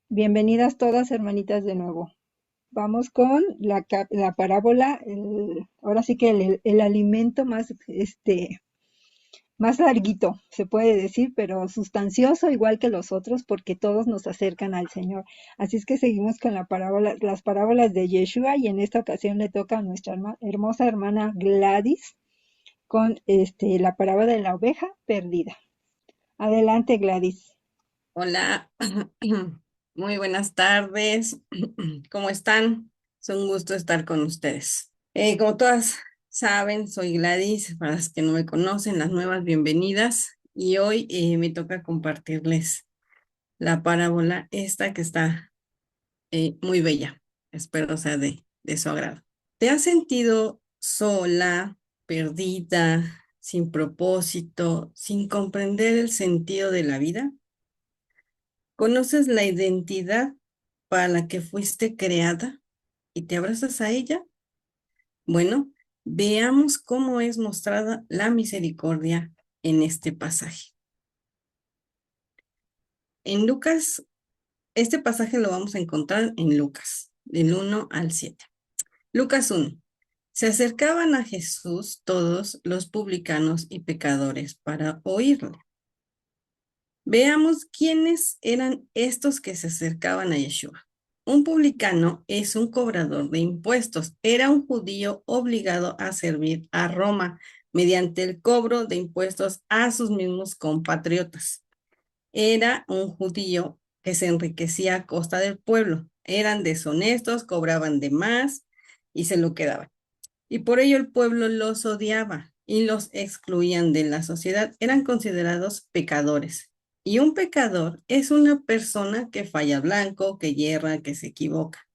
Bienvenidas todas, hermanitas, de nuevo. Vamos con la parábola, ahora sí que el alimento más, más larguito, se puede decir, pero sustancioso igual que los otros, porque todos nos acercan al Señor. Así es que seguimos con la parábola, las parábolas de Yeshua, y en esta ocasión le toca a nuestra hermosa hermana Gladys con la parábola de la oveja perdida. Adelante, Gladys. Hola, muy buenas tardes. ¿Cómo están? Es un gusto estar con ustedes. Como todas saben, soy Gladys. Para las que no me conocen, las nuevas, bienvenidas. Y hoy me toca compartirles la parábola esta que está muy bella. Espero sea de su agrado. ¿Te has sentido sola, perdida, sin propósito, sin comprender el sentido de la vida? ¿Conoces la identidad para la que fuiste creada y te abrazas a ella? Bueno, veamos cómo es mostrada la misericordia en este pasaje. En Lucas, este pasaje lo vamos a encontrar en Lucas, del 1 al 7. Lucas 1. Se acercaban a Jesús todos los publicanos y pecadores para oírlo. Veamos quiénes eran estos que se acercaban a Yeshua. Un publicano es un cobrador de impuestos. Era un judío obligado a servir a Roma mediante el cobro de impuestos a sus mismos compatriotas. Era un judío que se enriquecía a costa del pueblo. Eran deshonestos, cobraban de más y se lo quedaban. Y por ello el pueblo los odiaba y los excluían de la sociedad. Eran considerados pecadores. Y un pecador es una persona que falla blanco, que yerra, que se equivoca,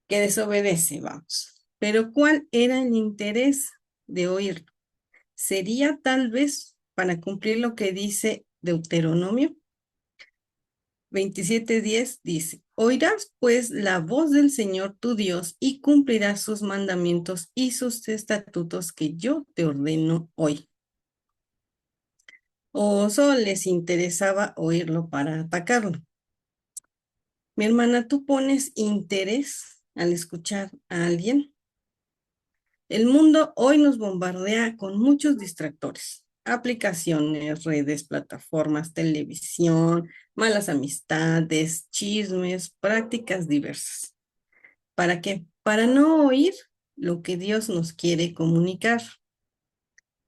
que desobedece, vamos. Pero ¿cuál era el interés de oírlo? ¿Sería tal vez para cumplir lo que dice Deuteronomio 27:10? Dice, oirás pues la voz del Señor tu Dios y cumplirás sus mandamientos y sus estatutos que yo te ordeno hoy. ¿O solo les interesaba oírlo para atacarlo? Mi hermana, ¿tú pones interés al escuchar a alguien? El mundo hoy nos bombardea con muchos distractores, aplicaciones, redes, plataformas, televisión, malas amistades, chismes, prácticas diversas. ¿Para qué? Para no oír lo que Dios nos quiere comunicar.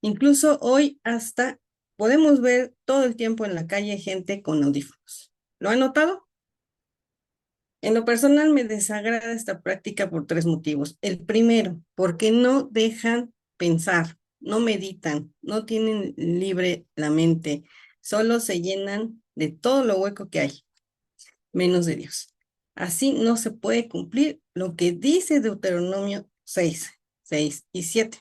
Incluso hoy hasta podemos ver todo el tiempo en la calle gente con audífonos. ¿Lo han notado? En lo personal me desagrada esta práctica por tres motivos. El primero, porque no dejan pensar, no meditan, no tienen libre la mente, solo se llenan de todo lo hueco que hay, menos de Dios. Así no se puede cumplir lo que dice Deuteronomio 6 y 7.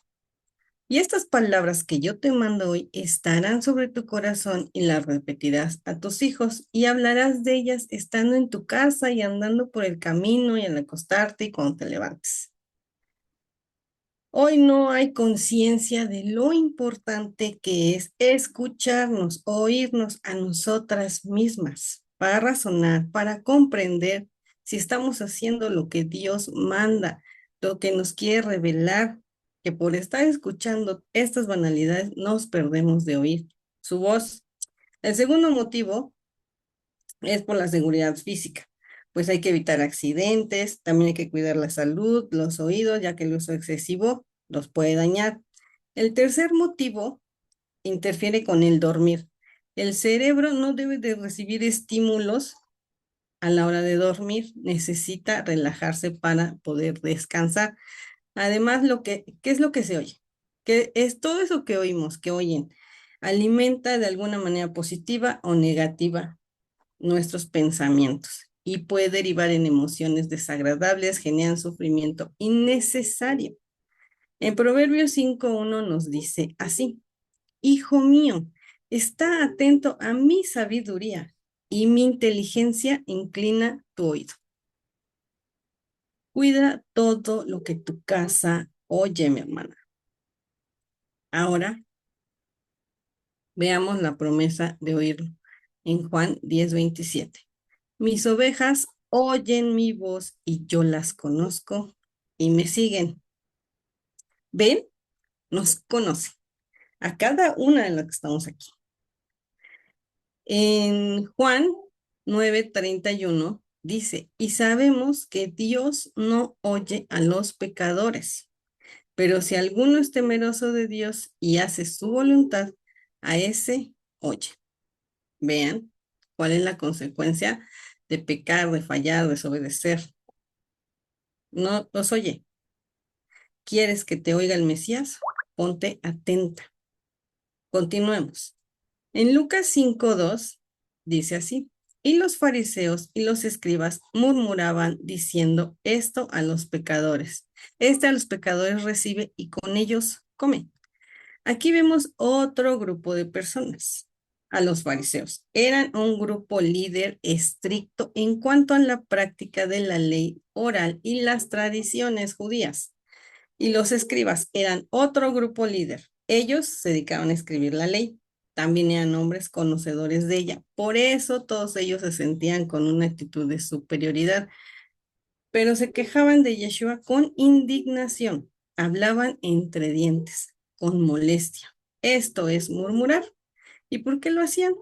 Y estas palabras que yo te mando hoy estarán sobre tu corazón y las repetirás a tus hijos y hablarás de ellas estando en tu casa y andando por el camino y al acostarte y cuando te levantes. Hoy no hay conciencia de lo importante que es escucharnos, oírnos a nosotras mismas para razonar, para comprender si estamos haciendo lo que Dios manda, lo que nos quiere revelar, que por estar escuchando estas banalidades nos perdemos de oír su voz. El segundo motivo es por la seguridad física. Pues hay que evitar accidentes, también hay que cuidar la salud, los oídos, ya que el uso excesivo los puede dañar. El tercer motivo interfiere con el dormir. El cerebro no debe de recibir estímulos a la hora de dormir, necesita relajarse para poder descansar. Además, ¿qué es lo que se oye? Que es todo eso que oímos, que oyen, alimenta de alguna manera positiva o negativa nuestros pensamientos y puede derivar en emociones desagradables, generan sufrimiento innecesario. En Proverbios 5:1 nos dice así, hijo mío, está atento a mi sabiduría y mi inteligencia inclina tu oído. Cuida todo lo que tu casa oye, mi hermana. Ahora veamos la promesa de oírlo en Juan 10:27. Mis ovejas oyen mi voz y yo las conozco y me siguen. ¿Ven? Nos conoce a cada una de las que estamos aquí. En Juan 9:31 dice, y sabemos que Dios no oye a los pecadores, pero si alguno es temeroso de Dios y hace su voluntad, a ese oye. Vean cuál es la consecuencia de pecar, de fallar, de desobedecer. No los oye. ¿Quieres que te oiga el Mesías? Ponte atenta. Continuemos. En Lucas 5:2 dice así, y los fariseos y los escribas murmuraban diciendo esto a los pecadores. A los pecadores recibe y con ellos come. Aquí vemos otro grupo de personas, a los fariseos. Eran un grupo líder estricto en cuanto a la práctica de la ley oral y las tradiciones judías. Y los escribas eran otro grupo líder. Ellos se dedicaban a escribir la ley. También eran hombres conocedores de ella. Por eso todos ellos se sentían con una actitud de superioridad, pero se quejaban de Yeshua con indignación. Hablaban entre dientes, con molestia. Esto es murmurar. ¿Y por qué lo hacían?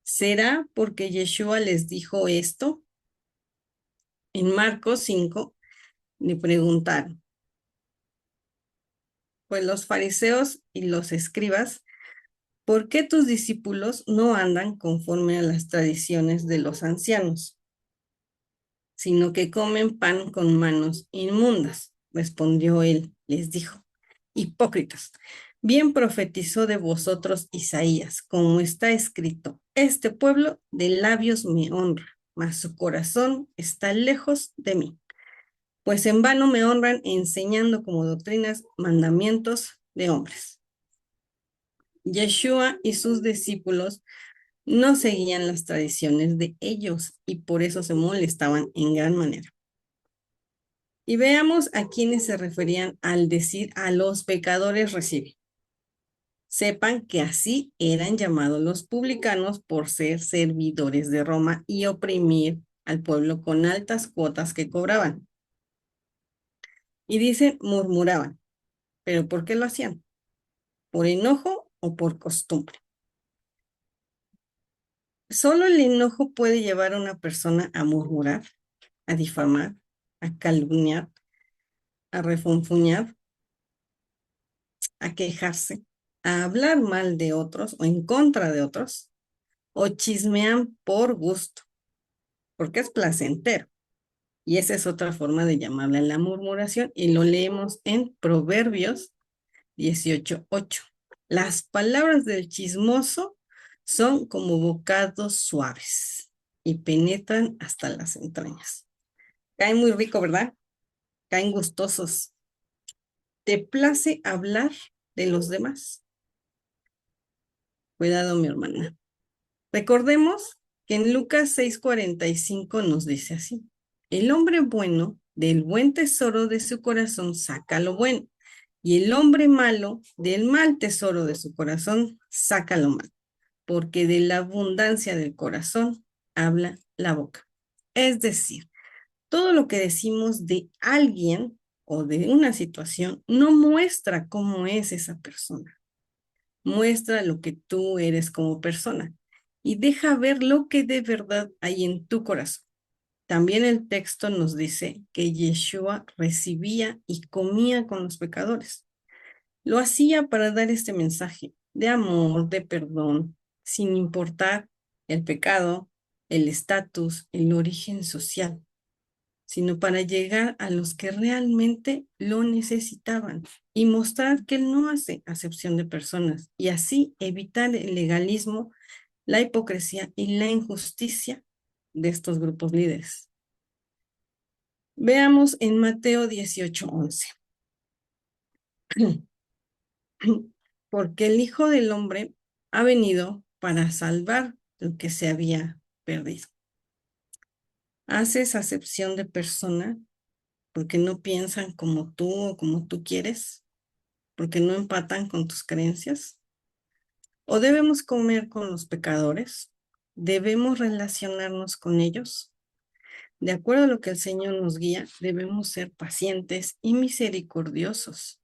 ¿Será porque Yeshua les dijo esto? En Marcos 5 le preguntaron, pues los fariseos y los escribas, ¿por qué tus discípulos no andan conforme a las tradiciones de los ancianos, sino que comen pan con manos inmundas? Respondió él, les dijo, hipócritas, bien profetizó de vosotros Isaías, como está escrito, este pueblo de labios me honra, mas su corazón está lejos de mí, pues en vano me honran enseñando como doctrinas mandamientos de hombres. Yeshua y sus discípulos no seguían las tradiciones de ellos y por eso se molestaban en gran manera. Y veamos a quienes se referían al decir a los pecadores recibe. Sepan que así eran llamados los publicanos por ser servidores de Roma y oprimir al pueblo con altas cuotas que cobraban. Y dicen murmuraban. ¿Pero por qué lo hacían? ¿Por enojo o por costumbre? Solo el enojo puede llevar a una persona a murmurar, a difamar, a calumniar, a refunfuñar, a quejarse, a hablar mal de otros o en contra de otros, o chismean por gusto, porque es placentero. Y esa es otra forma de llamarle la murmuración y lo leemos en Proverbios 18:8. Las palabras del chismoso son como bocados suaves y penetran hasta las entrañas. Caen muy rico, ¿verdad? Caen gustosos. ¿Te place hablar de los demás? Cuidado, mi hermana. Recordemos que en Lucas 6:45 nos dice así, el hombre bueno del buen tesoro de su corazón saca lo bueno, y el hombre malo del mal tesoro de su corazón saca lo malo, porque de la abundancia del corazón habla la boca. Es decir, todo lo que decimos de alguien o de una situación no muestra cómo es esa persona, muestra lo que tú eres como persona y deja ver lo que de verdad hay en tu corazón. También el texto nos dice que Yeshua recibía y comía con los pecadores. Lo hacía para dar este mensaje de amor, de perdón, sin importar el pecado, el estatus, el origen social, sino para llegar a los que realmente lo necesitaban y mostrar que él no hace acepción de personas y así evitar el legalismo, la hipocresía y la injusticia de estos grupos líderes. Veamos en Mateo 18:11. Porque el Hijo del Hombre ha venido para salvar lo que se había perdido. ¿Haces acepción de persona porque no piensan como tú o como tú quieres? ¿Porque no empatan con tus creencias? ¿O debemos comer con los pecadores? debemos relacionarnos con ellos. De acuerdo a lo que el Señor nos guía, debemos ser pacientes y misericordiosos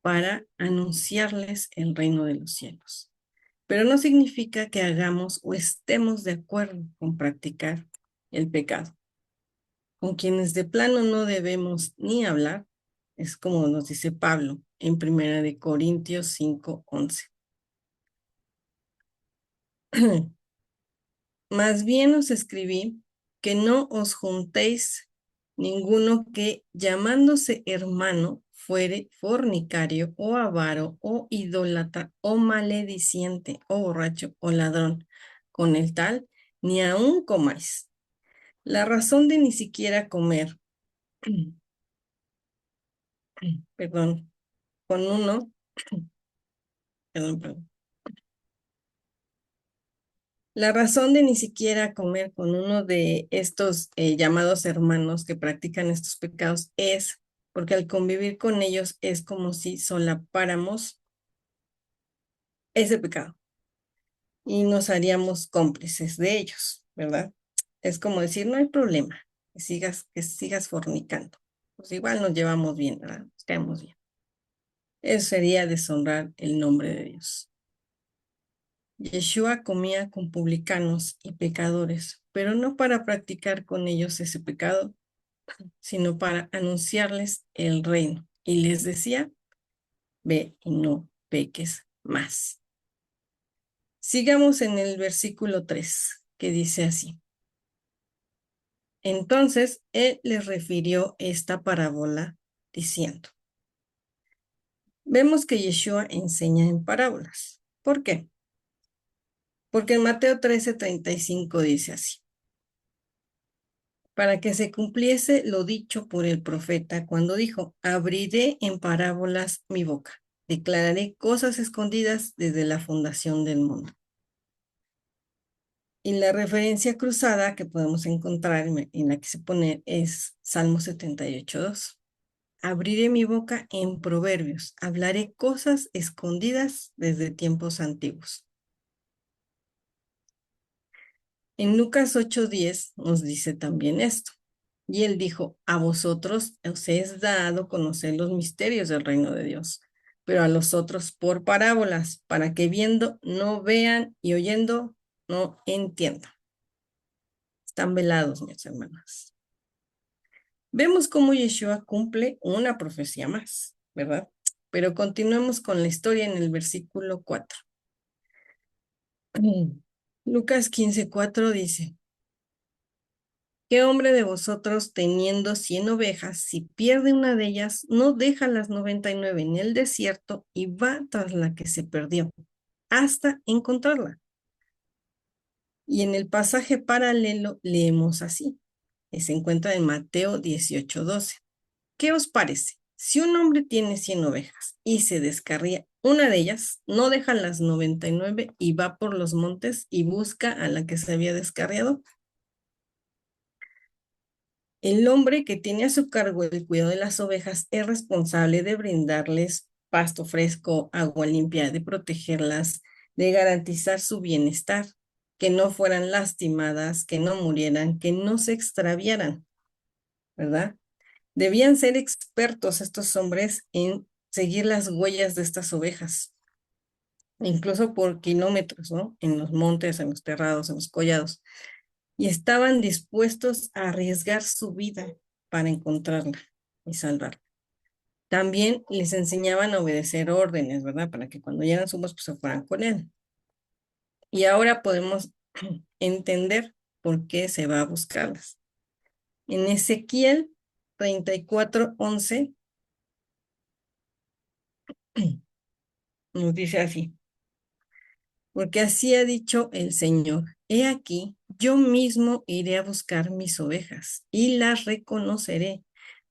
para anunciarles el reino de los cielos. Pero no significa que hagamos o estemos de acuerdo con practicar el pecado. Con quienes de plano no debemos ni hablar, es como nos dice Pablo en 1 Corintios 5:11. Más bien os escribí que no os juntéis ninguno que llamándose hermano fuere fornicario o avaro o idólatra o malediciente o borracho o ladrón. Con el tal, ni aun comáis. La razón de ni siquiera comer, perdón, con uno, perdón. La razón de ni siquiera comer con uno de estos llamados hermanos que practican estos pecados es porque al convivir con ellos es como si solapáramos ese pecado y nos haríamos cómplices de ellos, ¿verdad? Es como decir, no hay problema, que sigas fornicando. Pues igual nos llevamos bien, ¿verdad? Nos caemos bien. Eso sería deshonrar el nombre de Dios. Yeshua comía con publicanos y pecadores, pero no para practicar con ellos ese pecado, sino para anunciarles el reino. Y les decía, ve y no peques más. Sigamos en el versículo 3, que dice así. Entonces él les refirió esta parábola diciendo, vemos que Yeshua enseña en parábolas. ¿Por qué? Porque en Mateo 13:35 dice así. Para que se cumpliese lo dicho por el profeta cuando dijo, abriré en parábolas mi boca, declararé cosas escondidas desde la fundación del mundo. Y la referencia cruzada que podemos encontrar en la que se pone es Salmo 78:2. Abriré mi boca en proverbios, hablaré cosas escondidas desde tiempos antiguos. En Lucas 8:10 nos dice también esto. Y él dijo, a vosotros os es dado conocer los misterios del reino de Dios, pero a los otros por parábolas, para que viendo no vean y oyendo no entiendan. Están velados, mis hermanos. Vemos cómo Yeshua cumple una profecía más, ¿verdad? Pero continuemos con la historia en el versículo 4. Lucas 15:4 dice, ¿qué hombre de vosotros teniendo 100 ovejas, si pierde una de ellas, no deja las 99 en el desierto y va tras la que se perdió hasta encontrarla? Y en el pasaje paralelo leemos así, que se encuentra en Mateo 18:12. ¿Qué os parece? Si un hombre tiene 100 ovejas y se descarría una de ellas, no deja las 99 y va por los montes y busca a la que se había descarriado. El hombre que tiene a su cargo el cuidado de las ovejas es responsable de brindarles pasto fresco, agua limpia, de protegerlas, de garantizar su bienestar, que no fueran lastimadas, que no murieran, que no se extraviaran, ¿verdad? Debían ser expertos estos hombres en seguir las huellas de estas ovejas, incluso por kilómetros, ¿no? En los montes, en los terrados, en los collados, y estaban dispuestos a arriesgar su vida para encontrarla y salvarla. También les enseñaban a obedecer órdenes, ¿verdad? Para que cuando llegan sus pues se fueran con él. Y ahora podemos entender por qué se va a buscarlas. En Ezequiel 34:11 nos dice así, porque así ha dicho el Señor, he aquí, yo mismo iré a buscar mis ovejas y las reconoceré.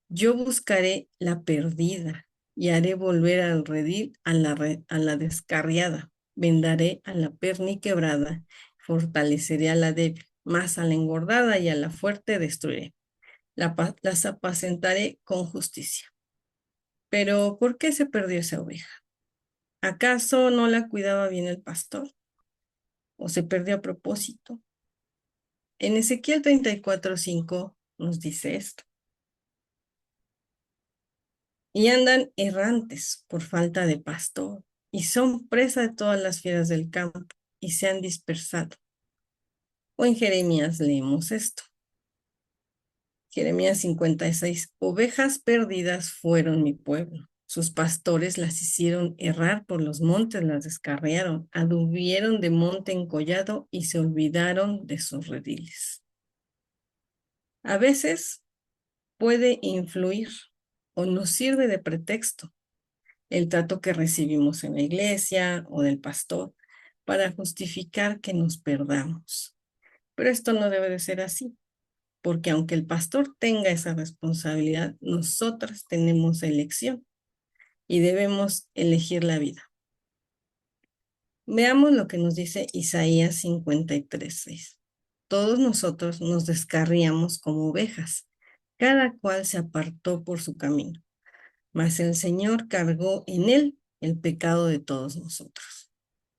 Yo buscaré la perdida y haré volver al redil a la descarriada. Vendaré a la perniquebrada, fortaleceré a la débil, mas a la engordada y a la fuerte destruiré. Las apacentaré con justicia. Pero, ¿por qué se perdió esa oveja? ¿Acaso no la cuidaba bien el pastor? ¿O se perdió a propósito? En Ezequiel 34:5 nos dice esto. Y andan errantes por falta de pastor, y son presa de todas las fieras del campo, y se han dispersado. O en Jeremías leemos esto. Jeremías 56. Ovejas perdidas fueron mi pueblo. Sus pastores las hicieron errar por los montes, las descarriaron, anduvieron de monte encollado y se olvidaron de sus rediles. A veces puede influir o nos sirve de pretexto el trato que recibimos en la iglesia o del pastor para justificar que nos perdamos. Pero esto no debe de ser así, porque aunque el pastor tenga esa responsabilidad, nosotras tenemos elección y debemos elegir la vida. Veamos lo que nos dice Isaías 53:6. Todos nosotros nos descarriamos como ovejas, cada cual se apartó por su camino, mas el Señor cargó en él el pecado de todos nosotros.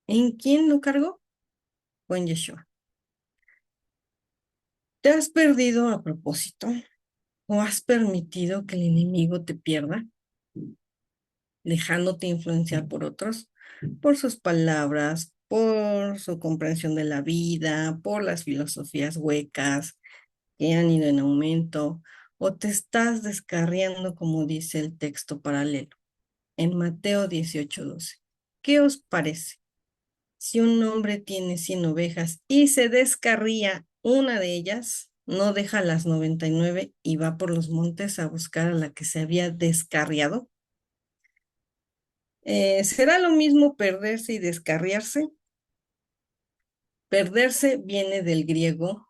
¿En quién lo cargó? Fue en Yeshua. ¿Te has perdido a propósito o has permitido que el enemigo te pierda, dejándote influenciar por otros, por sus palabras, por su comprensión de la vida, por las filosofías huecas que han ido en aumento, o te estás descarriando como dice el texto paralelo en Mateo 18:12? ¿Qué os parece? Si un hombre tiene 100 ovejas y se descarría una de ellas, no deja las 99 y va por los montes a buscar a la que se había descarriado. ¿Será lo mismo perderse y descarriarse? Perderse viene del griego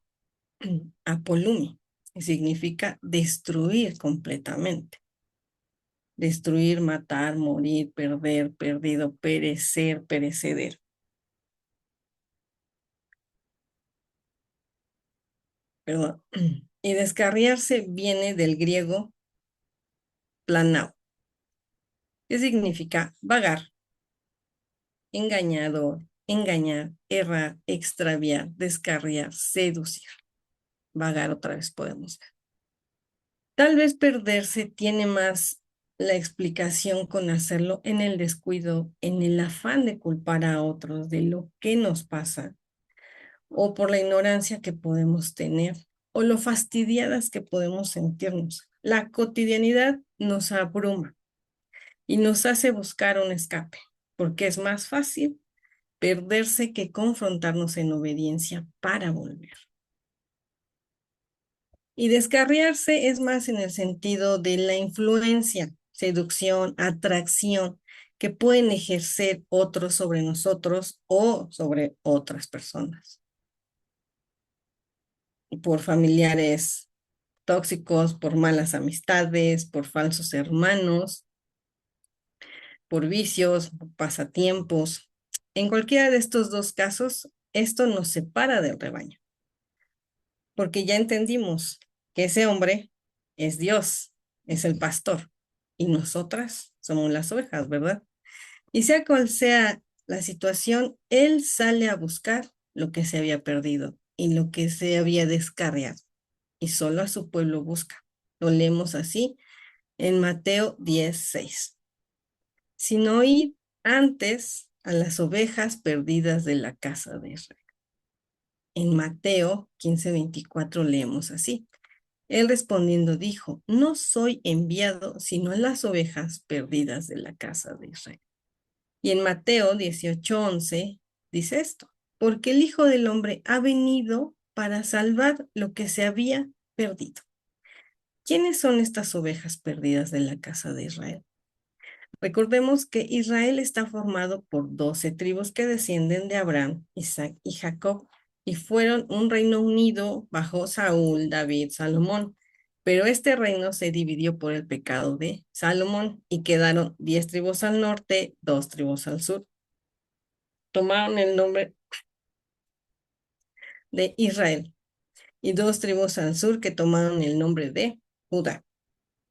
apolumi, que significa destruir completamente. Destruir, matar, morir, perder, perdido, perecer, pereceder. Perdón. Y descarriarse viene del griego planao, que significa vagar, engañador, engañar, errar, extraviar, descarriar, seducir. Vagar otra vez podemos ver. Tal vez perderse tiene más la explicación con hacerlo en el descuido, en el afán de culpar a otros de lo que nos pasa, o por la ignorancia que podemos tener, o lo fastidiadas que podemos sentirnos. La cotidianidad nos abruma y nos hace buscar un escape, porque es más fácil perderse que confrontarnos en obediencia para volver. Y descarriarse es más en el sentido de la influencia, seducción, atracción que pueden ejercer otros sobre nosotros o sobre otras personas. Por familiares tóxicos, por malas amistades, por falsos hermanos, por vicios, por pasatiempos. En cualquiera de estos dos casos, esto nos separa del rebaño, porque ya entendimos que ese hombre es Dios, es el pastor, y nosotras somos las ovejas, ¿verdad? Y sea cual sea la situación, él sale a buscar lo que se había perdido y lo que se había descarriado, y solo a su pueblo busca. Lo leemos así en Mateo 10:6. Sino ir antes a las ovejas perdidas de la casa de Israel. En Mateo 15:24 leemos así. Él respondiendo dijo, no soy enviado sino a las ovejas perdidas de la casa de Israel. Y en Mateo 18:11 dice esto, porque el Hijo del Hombre ha venido para salvar lo que se había perdido. ¿Quiénes son estas ovejas perdidas de la casa de Israel? Recordemos que Israel está formado por 12 tribus que descienden de Abraham, Isaac y Jacob, y fueron un reino unido bajo Saúl, David, Salomón. Pero este reino se dividió por el pecado de Salomón y quedaron 10 tribus al norte, 2 tribus al sur. Tomaron el nombre de Israel y 2 tribus al sur que tomaron el nombre de Judá.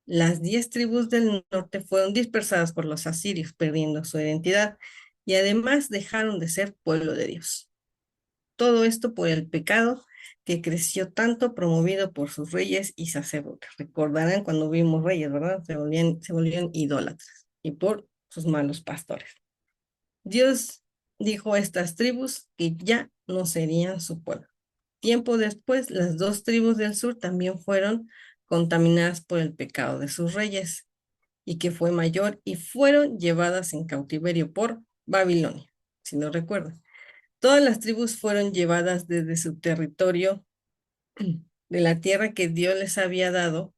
Las 10 tribus del norte fueron dispersadas por los asirios, perdiendo su identidad y además dejaron de ser pueblo de Dios. Todo esto por el pecado que creció tanto promovido por sus reyes y sacerdotes. Recordarán cuando vimos reyes, ¿verdad? Se volvían idólatras y por sus malos pastores. Dios dijo a estas tribus que ya no serían su pueblo. Tiempo después, las dos tribus del sur también fueron contaminadas por el pecado de sus reyes y que fue mayor y fueron llevadas en cautiverio por Babilonia, si no recuerdan. Todas las tribus fueron llevadas desde su territorio de la tierra que Dios les había dado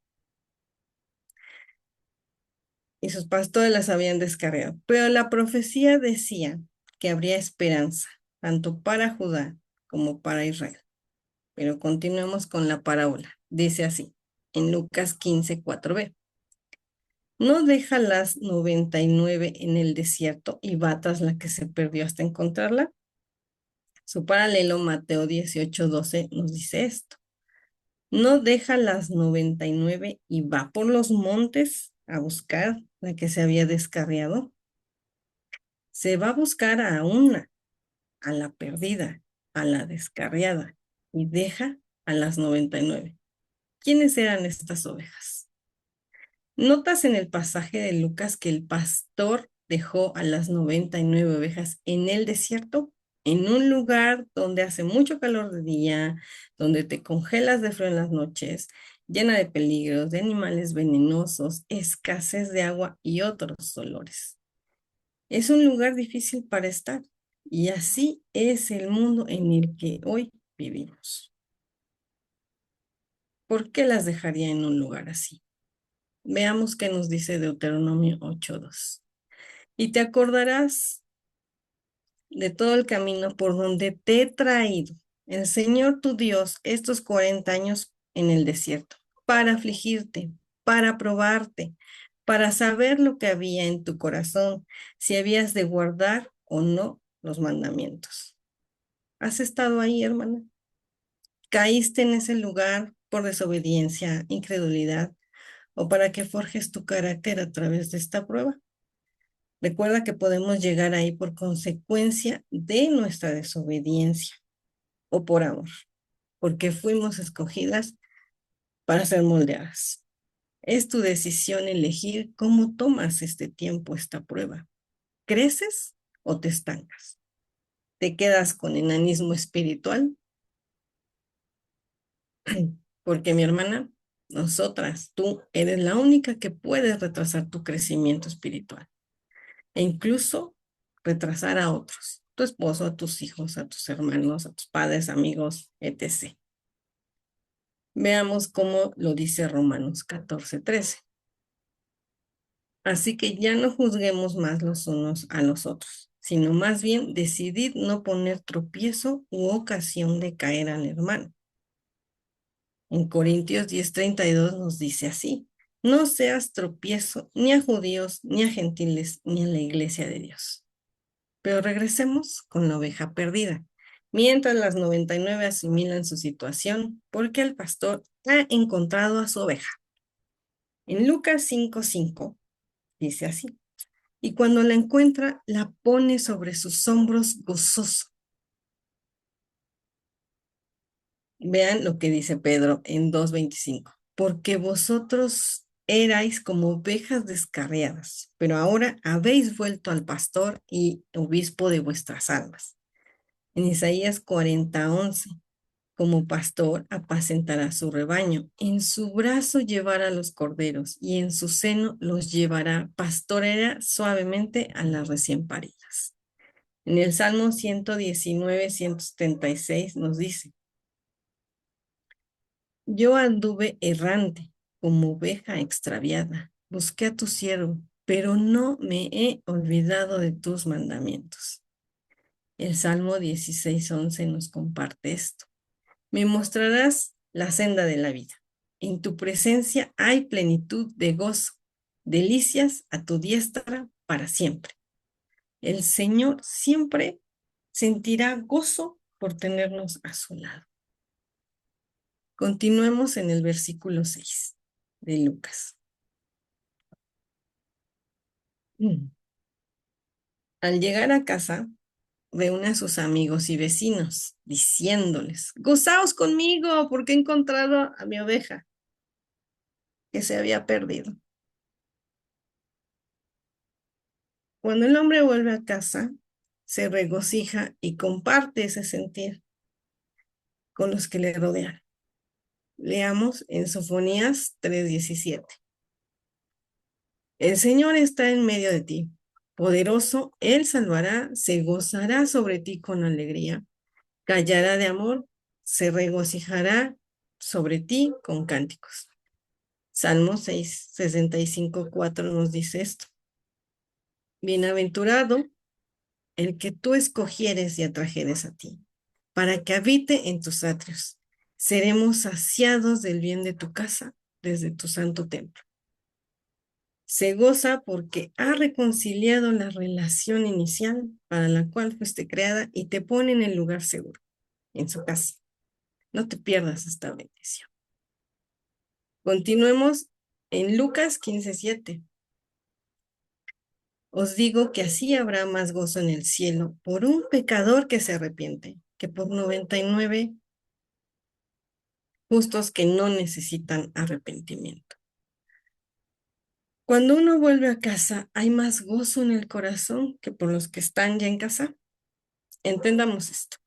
y sus pastores las habían descarriado. Pero la profecía decía que habría esperanza, tanto para Judá como para Israel. Pero continuemos con la parábola. Dice así, en Lucas 15, 4b. No deja las 99 en el desierto y batas la que se perdió hasta encontrarla. Su paralelo, Mateo 18, 12, nos dice esto. No deja las 99 y va por los montes a buscar la que se había descarriado. Se va a buscar a una, a la perdida, a la descarriada, y deja a las 99. ¿Quiénes eran estas ovejas? Notas en el pasaje de Lucas que el pastor dejó a las 99 ovejas en el desierto, en un lugar donde hace mucho calor de día, donde te congelas de frío en las noches, llena de peligros, de animales venenosos, escasez de agua y otros olores. Es un lugar difícil para estar y así es el mundo en el que hoy vivimos. ¿Por qué las dejaría en un lugar así? Veamos qué nos dice Deuteronomio 8:2. Y te acordarás de todo el camino por donde te he traído el Señor tu Dios estos 40 años en el desierto, para afligirte, para probarte, para saber lo que había en tu corazón, si habías de guardar o no los mandamientos. ¿Has estado ahí, hermana? ¿Caíste en ese lugar por desobediencia, incredulidad, o para que forjes tu carácter a través de esta prueba? Recuerda que podemos llegar ahí por consecuencia de nuestra desobediencia o por amor, porque fuimos escogidas para ser moldeadas. Es tu decisión elegir cómo tomas este tiempo, esta prueba. ¿Creces o te estancas? ¿Te quedas con enanismo espiritual? Porque mi hermana, nosotras, tú eres la única que puedes retrasar tu crecimiento espiritual e incluso retrasar a otros, tu esposo, a tus hijos, a tus hermanos, a tus padres, amigos, etc. Veamos cómo lo dice Romanos 14:13. Así que ya no juzguemos más los unos a los otros, sino más bien decidid no poner tropiezo u ocasión de caer al hermano. En Corintios 10:32 nos dice así, no seas tropiezo ni a judíos, ni a gentiles, ni a la iglesia de Dios. Pero regresemos con la oveja perdida. Mientras las 99 asimilan su situación, porque el pastor ha encontrado a su oveja. En Lucas 5:5 dice así, y cuando la encuentra, la pone sobre sus hombros gozoso. Vean lo que dice Pedro en 2:25, porque vosotros erais como ovejas descarriadas, pero ahora habéis vuelto al pastor y obispo de vuestras almas. En Isaías 40:11, como pastor apacentará su rebaño, en su brazo llevará los corderos y en su seno los llevará, pastoreará suavemente a las recién paridas. En el Salmo 119, 176 nos dice, yo anduve errante como oveja extraviada, busqué a tu siervo, pero no me he olvidado de tus mandamientos. El Salmo 16:11 nos comparte esto. Me mostrarás la senda de la vida. En tu presencia hay plenitud de gozo, delicias a tu diestra para siempre. El Señor siempre sentirá gozo por tenernos a su lado. Continuemos en el versículo 6 de Lucas. Al llegar a casa, reúne a sus amigos y vecinos, diciéndoles, gozaos conmigo porque he encontrado a mi oveja que se había perdido. Cuando el hombre vuelve a casa, se regocija y comparte ese sentir con los que le rodean. Leamos en Sofonías 3:17. El Señor está en medio de ti. Poderoso, Él salvará, se gozará sobre ti con alegría, callará de amor, se regocijará sobre ti con cánticos. Salmo 65:4 nos dice esto. Bienaventurado el que tú escogieres y atrajeres a ti, para que habite en tus atrios. Seremos saciados del bien de tu casa desde tu santo templo. Se goza porque ha reconciliado la relación inicial para la cual fuiste creada y te pone en el lugar seguro, en su casa. No te pierdas esta bendición. Continuemos en Lucas 15:7. Os digo que así habrá más gozo en el cielo por un pecador que se arrepiente que por 99 justos que no necesitan arrepentimiento. Cuando uno vuelve a casa, hay más gozo en el corazón que por los que están ya en casa. Entendamos esto,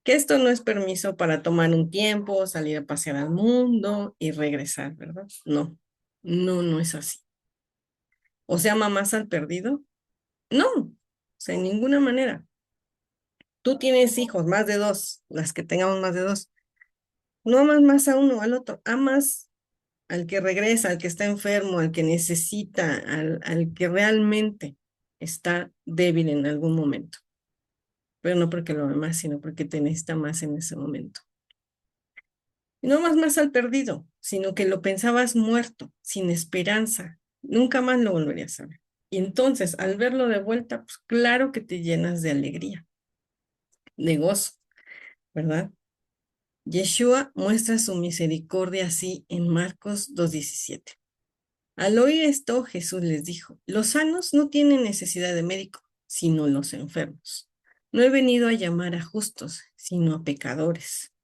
que esto no es permiso para tomar un tiempo, salir a pasear al mundo y regresar, ¿verdad? No, no es así. O sea, mamás al perdido, no, o sea, en ninguna manera. Tú tienes hijos, más de dos, las que tengamos más de dos. No amas más a uno, al otro, amas al que regresa, al que está enfermo, al que necesita, al que realmente está débil en algún momento. Pero no porque lo amas, sino porque te necesita más en ese momento. Y no amas más al perdido, sino que lo pensabas muerto, sin esperanza. Nunca más lo volverías a ver. Y entonces, al verlo de vuelta, pues claro que te llenas de alegría, de gozo, ¿verdad? Yeshua muestra su misericordia así en Marcos 2:17. Al oír esto, Jesús les dijo, los sanos no tienen necesidad de médico, sino los enfermos. No he venido a llamar a justos, sino a pecadores.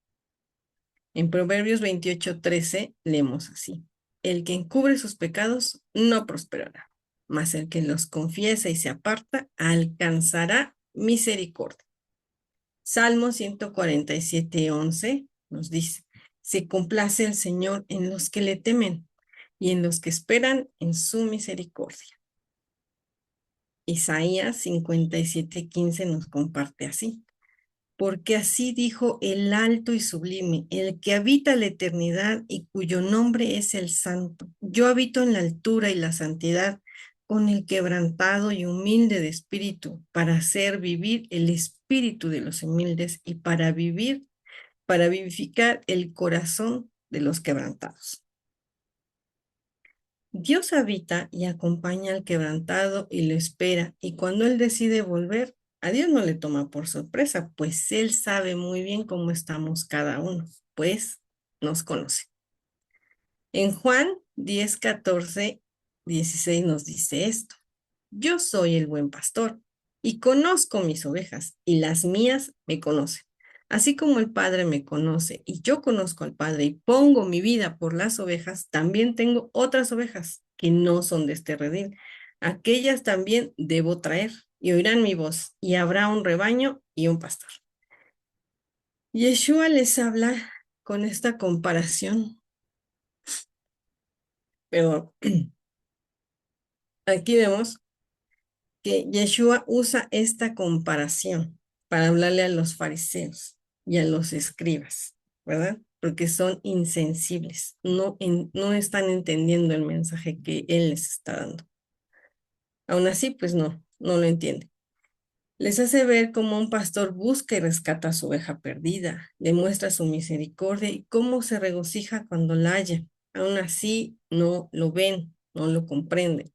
En Proverbios 28:13 leemos así, el que encubre sus pecados no prosperará, mas el que los confiesa y se aparta alcanzará misericordia. Salmo 147:11 nos dice, se complace el Señor en los que le temen y en los que esperan en su misericordia. Isaías 57:15 nos comparte así, porque así dijo el alto y sublime, el que habita la eternidad y cuyo nombre es el Santo. Yo habito en la altura y la santidad, con el quebrantado y humilde de espíritu, para hacer vivir el espíritu de los humildes y para vivificar el corazón de los quebrantados. Dios habita y acompaña al quebrantado y lo espera, y cuando Él decide volver, a Dios no le toma por sorpresa, pues Él sabe muy bien cómo estamos cada uno, pues nos conoce. En Juan 10:14-16 nos dice esto. Yo soy el buen pastor y conozco mis ovejas y las mías me conocen. Así como el Padre me conoce y yo conozco al Padre y pongo mi vida por las ovejas, también tengo otras ovejas que no son de este redil. Aquellas también debo traer y oirán mi voz y habrá un rebaño y un pastor. Yeshua les habla con esta comparación, pero aquí vemos que Yeshua usa esta comparación para hablarle a los fariseos y a los escribas, ¿verdad? Porque son insensibles, no están entendiendo el mensaje que Él les está dando. Aún así, pues no lo entienden. Les hace ver cómo un pastor busca y rescata a su oveja perdida, le muestra su misericordia y cómo se regocija cuando la halla. Aún así, no lo ven, no lo comprenden.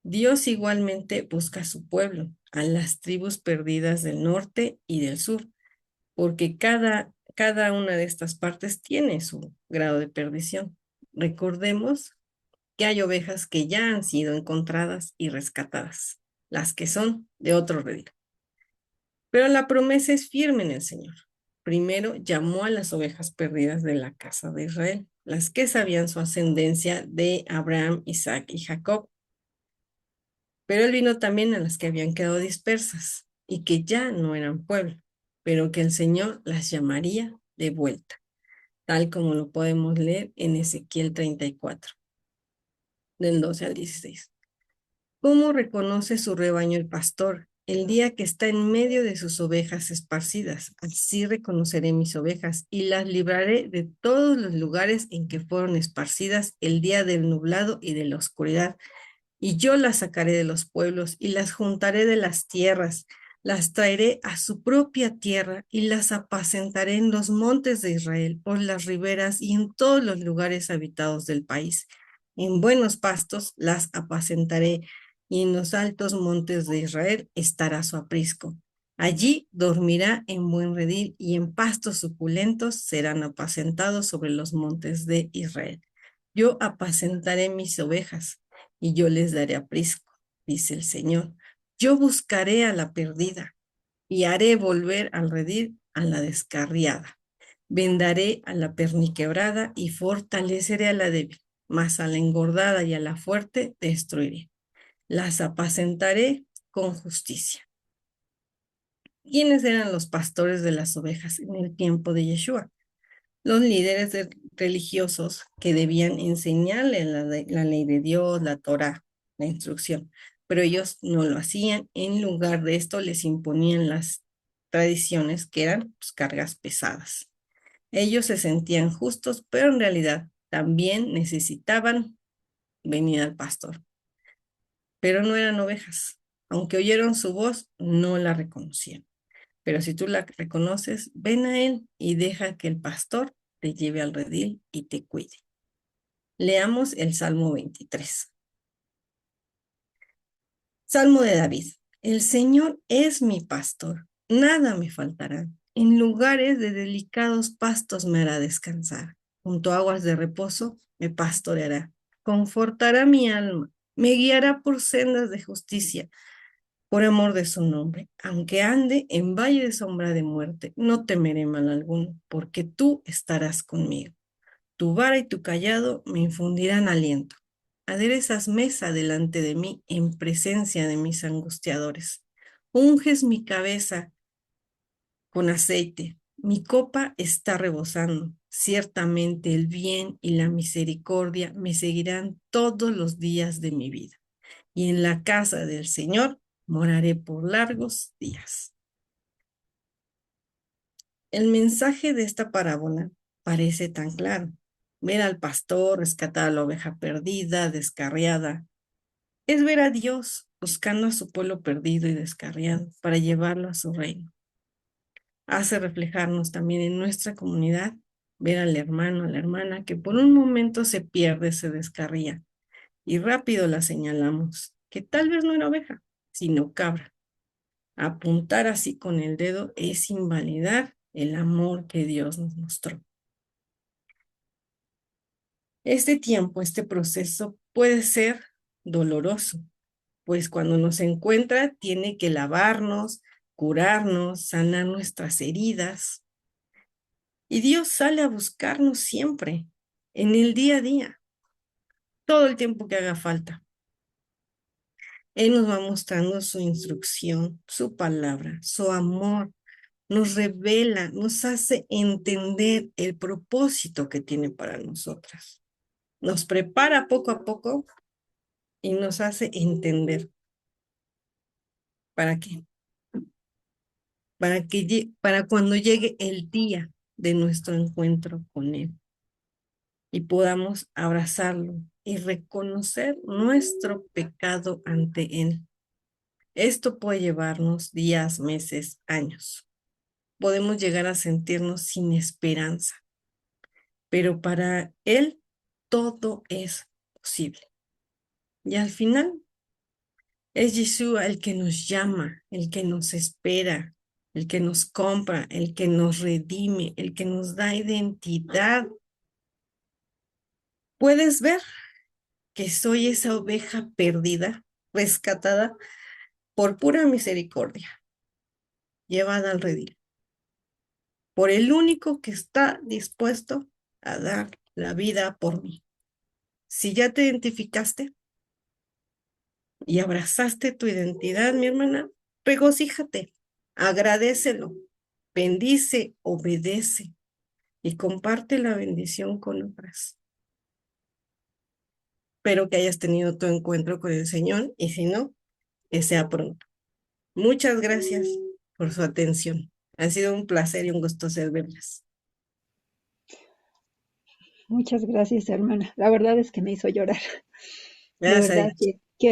Dios igualmente busca a su pueblo, a las tribus perdidas del norte y del sur, porque cada una de estas partes tiene su grado de perdición. Recordemos que hay ovejas que ya han sido encontradas y rescatadas, las que son de otro redil. Pero la promesa es firme en el Señor. Primero llamó a las ovejas perdidas de la casa de Israel, las que sabían su ascendencia de Abraham, Isaac y Jacob. Pero él vino también a las que habían quedado dispersas y que ya no eran pueblo, pero que el Señor las llamaría de vuelta, tal como lo podemos leer en Ezequiel 34, del 12 al 16. ¿Cómo reconoce su rebaño el pastor el día que está en medio de sus ovejas esparcidas? Así reconoceré mis ovejas y las libraré de todos los lugares en que fueron esparcidas el día del nublado y de la oscuridad, y yo las sacaré de los pueblos y las juntaré de las tierras, las traeré a su propia tierra y las apacentaré en los montes de Israel, por las riberas y en todos los lugares habitados del país. En buenos pastos las apacentaré y en los altos montes de Israel estará su aprisco. Allí dormirá en buen redil y en pastos suculentos serán apacentados sobre los montes de Israel. Yo apacentaré mis ovejas y yo les daré aprisco, dice el Señor. Yo buscaré a la perdida y haré volver al redil a la descarriada. Vendaré a la perniquebrada y fortaleceré a la débil, mas a la engordada y a la fuerte destruiré. Las apacentaré con justicia. ¿Quiénes eran los pastores de las ovejas en el tiempo de Yeshua? Los líderes religiosos que debían enseñarle la ley de Dios, la Torá, la instrucción, pero ellos no lo hacían. En lugar de esto les imponían las tradiciones que eran pues, cargas pesadas. Ellos se sentían justos, pero en realidad también necesitaban venir al pastor, pero no eran ovejas. Aunque oyeron su voz, no la reconocían. Pero si tú la reconoces, ven a él y deja que el pastor te lleve al redil y te cuide. Leamos el Salmo 23. Salmo de David. El Señor es mi pastor, nada me faltará. En lugares de delicados pastos me hará descansar. Junto a aguas de reposo me pastoreará. Confortará mi alma, me guiará por sendas de justicia por amor de su nombre. Aunque ande en valle de sombra de muerte, no temeré mal alguno, porque tú estarás conmigo. Tu vara y tu callado me infundirán aliento. Aderezas mesa delante de mí en presencia de mis angustiadores. Unges mi cabeza con aceite. Mi copa está rebosando. Ciertamente el bien y la misericordia me seguirán todos los días de mi vida y en la casa del Señor moraré por largos días. El mensaje de esta parábola parece tan claro. Ver al pastor rescatar a la oveja perdida, descarriada, es ver a Dios buscando a su pueblo perdido y descarriado para llevarlo a su reino. Hace reflejarnos también en nuestra comunidad, ver al hermano, a la hermana que por un momento se pierde, se descarría y rápido la señalamos, que tal vez no era oveja, sino cabra. Apuntar así con el dedo es invalidar el amor que Dios nos mostró. Este tiempo, este proceso puede ser doloroso, pues cuando nos encuentra tiene que lavarnos, curarnos, sanar nuestras heridas. Y Dios sale a buscarnos siempre, en el día a día, todo el tiempo que haga falta. Él nos va mostrando su instrucción, su palabra, su amor, nos revela, nos hace entender el propósito que tiene para nosotras. Nos prepara poco a poco y nos hace entender para qué. Para cuando llegue el día de nuestro encuentro con Él y podamos abrazarlo y reconocer nuestro pecado ante Él. Esto puede llevarnos días, meses, años. Podemos llegar a sentirnos sin esperanza, pero para Él todo es posible. Y al final es Yeshua el que nos llama, el que nos espera, el que nos compra, el que nos redime, el que nos da identidad. Puedes ver que soy esa oveja perdida, rescatada por pura misericordia. llevada al redil por el único que está dispuesto a dar la vida por mí. Si ya te identificaste y abrazaste tu identidad, mi hermana, regocíjate, agradécelo, bendice, obedece y comparte la bendición con otras. Espero que hayas tenido tu encuentro con el Señor y si no, que sea pronto. Muchas gracias por su atención. Ha sido un placer y un gusto servirles. Muchas gracias, hermana. La verdad es que me hizo llorar. De Gracias a verdad Dios. que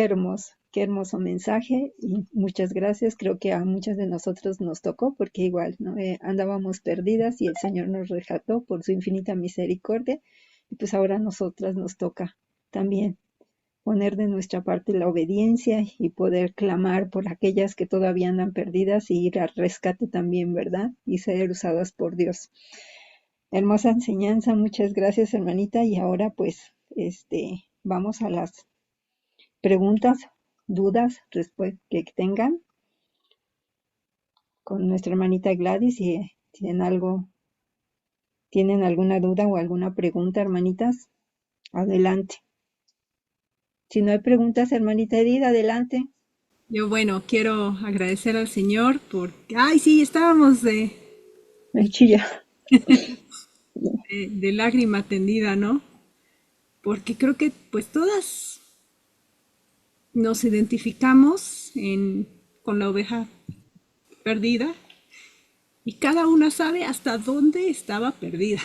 qué hermoso mensaje y muchas gracias. Creo que a muchas de nosotros nos tocó porque igual, ¿no? Andábamos perdidas y el Señor nos rescató por su infinita misericordia y pues ahora a nosotras nos toca también poner de nuestra parte la obediencia y poder clamar por aquellas que todavía andan perdidas y ir al rescate también, ¿verdad? Y ser usadas por Dios. Hermosa enseñanza, muchas gracias, hermanita. Y ahora pues, vamos a las preguntas, dudas, que tengan con nuestra hermanita Gladys. Si tienen alguna duda o alguna pregunta, hermanitas, adelante. Si no hay preguntas, hermanita Edith, adelante. Yo, bueno, quiero agradecer al Señor por... Ay, sí, estábamos Ay, chilla. de lágrima tendida, ¿no? Porque creo que pues todas nos identificamos con la oveja perdida y cada una sabe hasta dónde estaba perdida.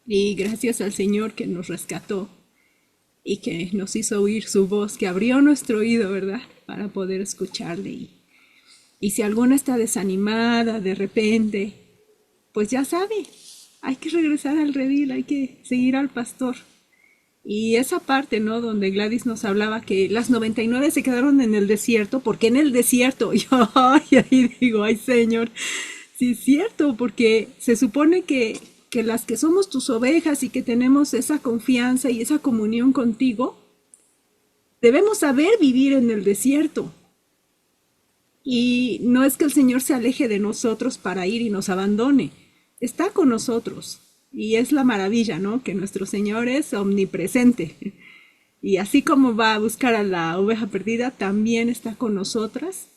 Y gracias al Señor que nos rescató y que nos hizo oír su voz, que abrió nuestro oído, ¿verdad? Para poder escucharle. Y si alguna está desanimada de repente, pues ya sabe, hay que regresar al redil, hay que seguir al pastor. Y esa parte, ¿no? Donde Gladys nos hablaba que las 99 se quedaron en el desierto, ¿por qué en el desierto? Y yo, ay, ahí digo, ay Señor, sí es cierto, porque se supone que las que somos tus ovejas y que tenemos esa confianza y esa comunión contigo, debemos saber vivir en el desierto. Y no es que el Señor se aleje de nosotros para ir y nos abandone, está con nosotros. Y es la maravilla, ¿no? Que nuestro Señor es omnipresente. Y así como va a buscar a la oveja perdida, también está con nosotras.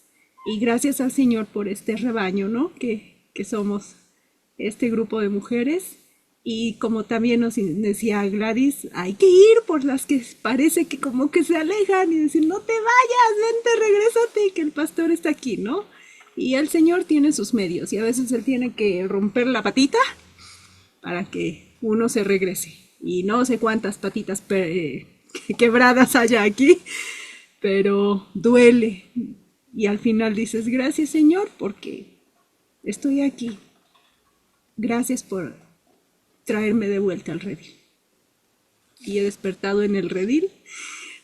Y gracias al Señor por este rebaño, ¿no? Que somos este grupo de mujeres. Y como también nos decía Gladys, hay que ir por las que parece que como que se alejan y decir, no te vayas, vente, regrésate, que el pastor está aquí, ¿no? Y el Señor tiene sus medios y a veces Él tiene que romper la patita para que uno se regrese. Y no sé cuántas patitas quebradas haya aquí, pero duele. Y al final dices, gracias Señor, porque estoy aquí. Gracias por traerme de vuelta al redil. Y he despertado en el redil.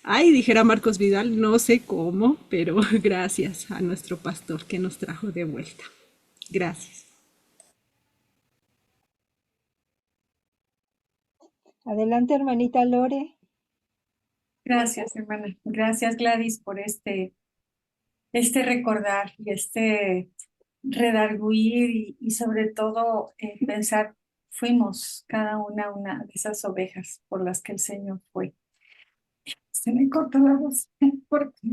Ay, dijera Marcos Vidal, no sé cómo, pero gracias a nuestro pastor que nos trajo de vuelta. Gracias. Adelante, hermanita Lore. Gracias, hermana. Gracias, Gladys, por este recordar y este redarguir y sobre todo pensar, fuimos cada una de esas ovejas por las que el Señor fue. Se me corta la voz, porque,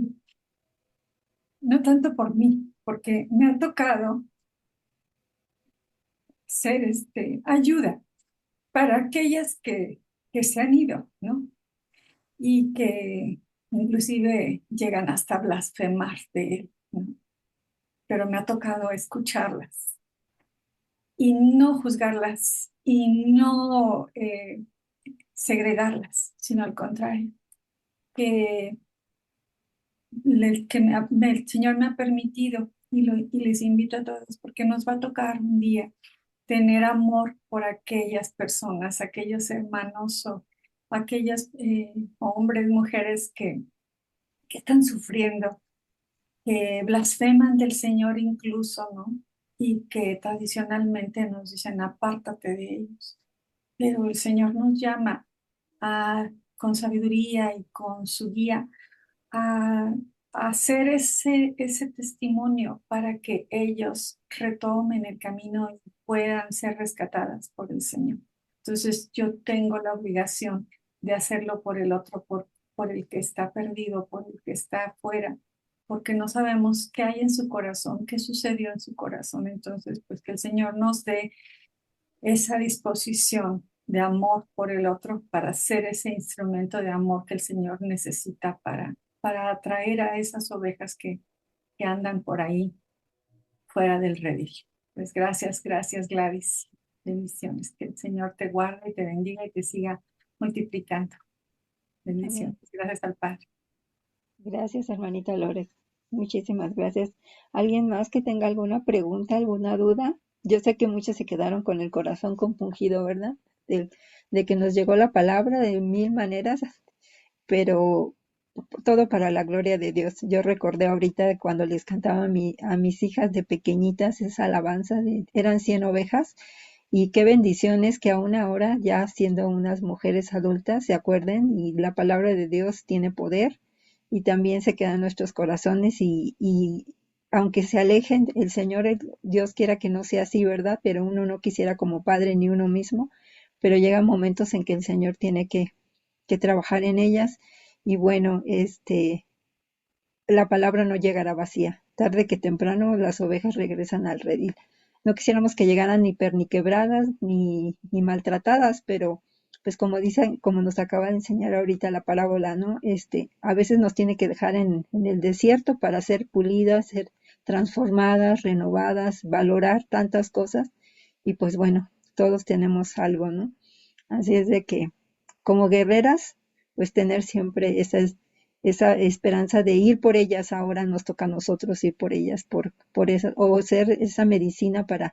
no tanto por mí, porque me ha tocado ser ayuda para aquellas que se han ido, ¿no? Y que inclusive llegan hasta blasfemar de él, ¿no? Pero me ha tocado escucharlas y no juzgarlas y no segregarlas, sino al contrario, que, el Señor me ha permitido y les invito a todos porque nos va a tocar un día tener amor por aquellas personas, aquellos hermanos o aquellas hombres, mujeres que están sufriendo, que blasfeman del Señor incluso, ¿no? Y que tradicionalmente nos dicen, apártate de ellos. Pero el Señor nos llama con sabiduría y con su guía a hacer ese testimonio para que ellos retomen el camino y puedan ser rescatadas por el Señor. Entonces yo tengo la obligación de hacerlo por el otro, por el que está perdido, por el que está afuera, porque no sabemos qué hay en su corazón, qué sucedió en su corazón. Entonces, pues que el Señor nos dé esa disposición de amor por el otro para ser ese instrumento de amor que el Señor necesita para atraer a esas ovejas que andan por ahí fuera del redil. Pues gracias Gladys. Bendiciones. Que el Señor te guarde y te bendiga y te siga multiplicando. Bendiciones. Amén. Gracias al Padre. Gracias, hermanita Lores. Muchísimas gracias. ¿Alguien más que tenga alguna pregunta, alguna duda? Yo sé que muchos se quedaron con el corazón compungido, ¿verdad? De que nos llegó la palabra de mil maneras, pero todo para la gloria de Dios. Yo recordé ahorita de cuando les cantaba a mis hijas de pequeñitas esa alabanza eran 100 ovejas, y qué bendiciones que aún ahora, ya siendo unas mujeres adultas, se acuerden, y la palabra de Dios tiene poder y también se queda en nuestros corazones, y aunque se alejen, el Señor, Dios quiera que no sea así, ¿verdad? Pero uno no quisiera como padre ni uno mismo, pero llegan momentos en que el Señor tiene que trabajar en ellas, y bueno, la palabra no llegará vacía. Tarde que temprano las ovejas regresan al redil. No quisiéramos que llegaran ni perniquebradas ni maltratadas, pero pues como dicen, como nos acaba de enseñar ahorita la parábola, ¿no? A veces nos tiene que dejar en el desierto para ser pulidas, ser transformadas, renovadas, valorar tantas cosas, y pues bueno, todos tenemos algo, ¿no? Así es de que como guerreras, pues tener siempre esa esperanza de ir por ellas. Ahora nos toca a nosotros ir por ellas, por esa, o ser esa medicina para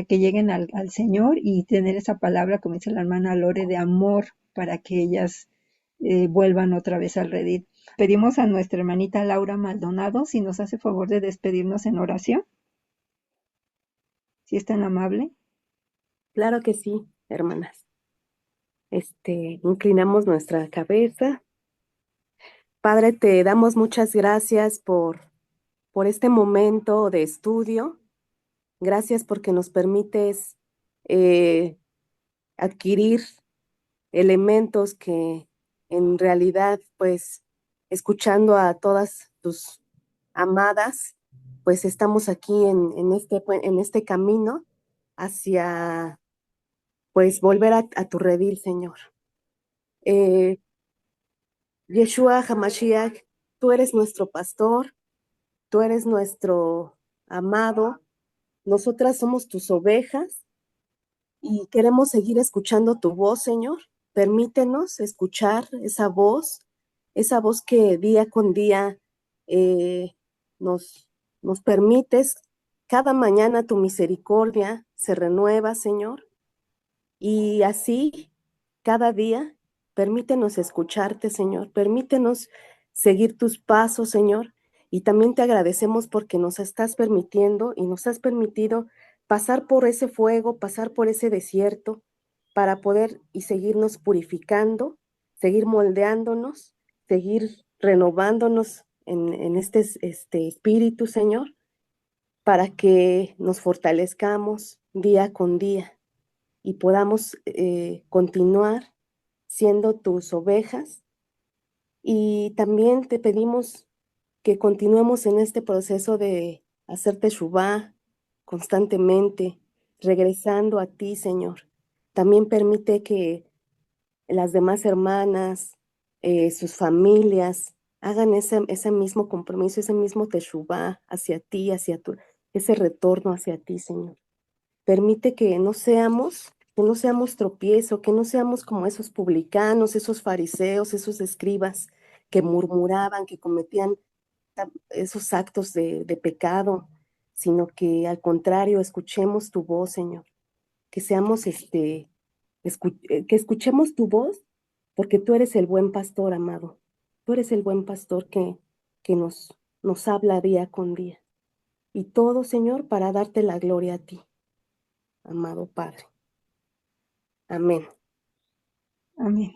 que lleguen al Señor, y tener esa palabra, como dice la hermana Lore, de amor para que ellas vuelvan otra vez al redil. Pedimos a nuestra hermanita Laura Maldonado si nos hace favor de despedirnos en oración, si es tan amable. Claro que sí, hermanas. Inclinamos nuestra cabeza. Padre, te damos muchas gracias por este momento de estudio. Gracias porque nos permites eh, adquirir elementos que en realidad, pues, escuchando a todas tus amadas, pues estamos aquí en este camino hacia, pues, volver a tu redil, Señor. Yeshua Hamashiach, tú eres nuestro pastor, tú eres nuestro amado, nosotras somos tus ovejas y queremos seguir escuchando tu voz, Señor. Permítenos escuchar esa voz que día con día eh, nos, nos permites. Cada mañana tu misericordia se renueva, Señor, y así cada día permítenos escucharte, Señor. Permítenos seguir tus pasos, Señor. Y también te agradecemos porque nos estás permitiendo y nos has permitido pasar por ese fuego, pasar por ese desierto, para poder y seguirnos purificando, seguir moldeándonos, seguir renovándonos en este espíritu, Señor, para que nos fortalezcamos día con día y podamos continuar siendo tus ovejas. Y también te pedimos que continuemos en este proceso de hacer teshuvá constantemente, regresando a ti, Señor. También permite que las demás hermanas, sus familias, hagan ese mismo compromiso, ese mismo teshuvá hacia ti, ese retorno hacia ti, Señor. Permite que no seamos tropiezo, que no seamos como esos publicanos, esos fariseos, esos escribas que murmuraban, que cometían esos actos de pecado, sino que al contrario, escuchemos tu voz, Señor, que seamos que escuchemos tu voz, porque tú eres el buen pastor, amado. Tú eres el buen pastor que nos habla día con día. Y todo, Señor, para darte la gloria a ti, amado Padre. Amén. Amén.